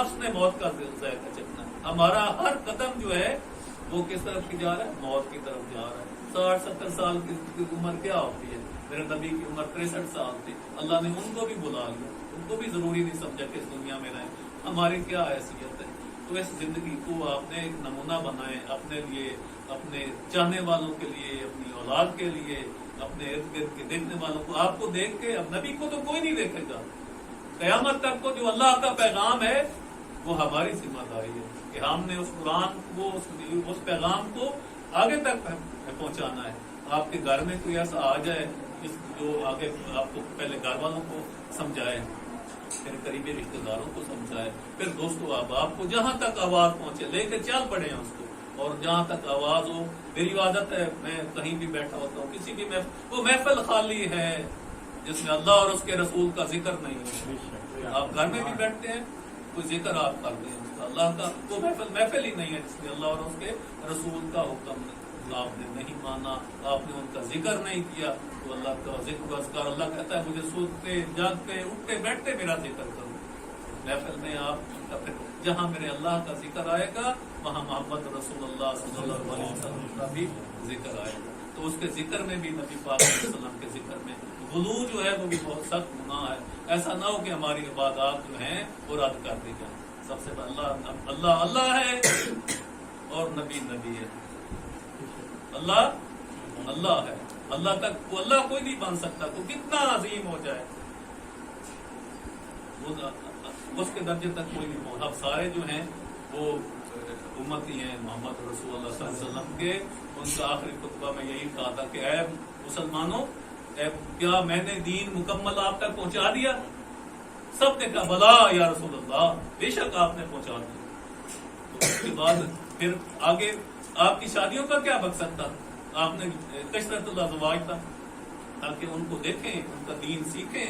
नफ्स ने मौत का जायका चखना है। हमारा हर कदम जो है वो किस तरफ की जा रहा है? मौत की तरफ जा रहा है। 60-70 साल की उम्र क्या होती है? मेरे नबी की उम्र 63 साल थी। अल्लाह ने उनको भी बुला लिया, उनको भी जरूरी नहीं समझा कि इस दुनिया में रहे। हमारी क्या हैसियत है? तो इस जिंदगी को आपने एक नमूना बनाए अपने लिए, अपने चाहने वालों के लिए, अपनी औलाद के लिए, अपने इर्द गिर्द के देखने वालों को। आपको देख के, अब नबी को तो कोई नहीं देखेगा, कयामत तक को जो अल्लाह का पैगाम है वो हमारी जिम्मेदारी है कि हमने उस कुरान को, उस पैगाम को आगे तक पहुंचाना है। आपके घर में कोई ऐसा आ जाए जो आगे आपको पहले घर वालों को समझाए, फिर करीबी रिश्तेदारों को समझाए, फिर दोस्तों अहबाब को, जहां तक आवाज पहुंचे लेके चल पड़े हैं उसको। और जहां तक आवाज हो, मेरी आदत है मैं कहीं भी बैठा होता हूँ, किसी भी वो महफिल खाली है जिसमें अल्लाह और उसके रसूल का जिक्र नहीं है। आप घर में भी बैठते हैं, कोई जिक्र आप करते हैं उसका, अल्लाह का, वो महफिल ही नहीं है जिसमें अल्लाह और उसके रसूल का हुक्म आपने नहीं माना, आपने उनका जिक्र नहीं किया। तो अल्लाह का जिक्र अज़कार, अल्लाह कहता है मुझे सोते जागते उठते बैठते मेरा जिक्र करो। महफिल में आप जहां मेरे अल्लाह का जिक्र आएगा वहां मोहम्मद रसूलुल्लाह सल्लल्लाहु अलैहि वसल्लम का भी जिक्र आएगा। तो उसके जिक्र में भी, नबी पाक सल्लल्लाहु अलैहि वसल्लम के जिक्र में गुलू जो है वो भी बहुत सख्त गुनाह है। ऐसा ना हो कि हमारी इबादत जो है वो रद्द कर दी जाए। सबसे पहले अल्लाह अल्लाह है और नबी नबी है। अल्लाह अल्लाह है, अल्लाह तक वो अल्लाह कोई नहीं बन सकता। तो कितना अजीम हो जाए वो, उसके दर्जे तक कोई नहीं पहुंचा। अब सारे जो हैं वो उम्मती हैं मोहम्मद रसूलुल्लाह सल्लल्लाहु अलैहि वसल्लम के। उनका आखिरी खुतबा में यही कहा था कि ऐ मुसलमानों, क्या मैंने दीन मुकम्मल आप तक पहुंचा दिया? सब ने कहा बला या रसूलुल्लाह, बेशक आपने पहुंचा दिया। तो उसके बाद फिर आगे आपकी शादियों का क्या मकसद था? आपने कशरतुल अज़वाज था ताकि उनको देखें, उनका दीन सीखें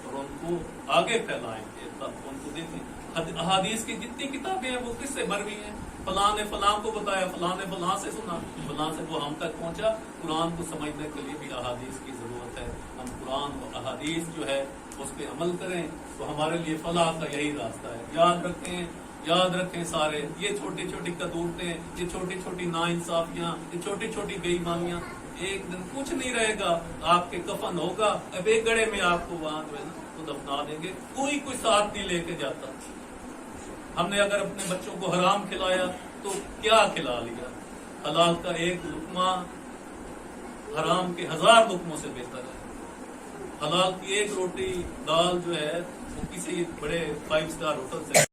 और उनको आगे फैलाएं, तब उनको देखें। अहादीस की जितनी किताबें हैं वो किससे भरी हैं? फलां ने फलां को बताया, फलां ने फलां से सुना, फलां से वो हम तक पहुंचा। कुरान को समझने के लिए भी अहादीस की जरूरत है। हम कुरान और अहादीस जो है उस पर अमल करें तो हमारे लिए फलाह का यही रास्ता है। याद रखें सारे, ये छोटी छोटी कदूरतें, ये छोटी छोटी नाइंसाफियां, ये छोटी छोटी बेईमानियां, एक दिन कुछ नहीं रहेगा। आपके कफन होगा, अब एक गड़े में आपको वहां जो है ना तो दफना देंगे, कोई साथ नहीं लेके जाता। हमने अगर अपने बच्चों को हराम खिलाया तो क्या खिला लिया? हलाल का एक लुकमा हराम के 1000 लुकमों से बेहतर है। हलाल की एक रोटी दाल जो है वो किसी बड़े 5 स्टार होटल से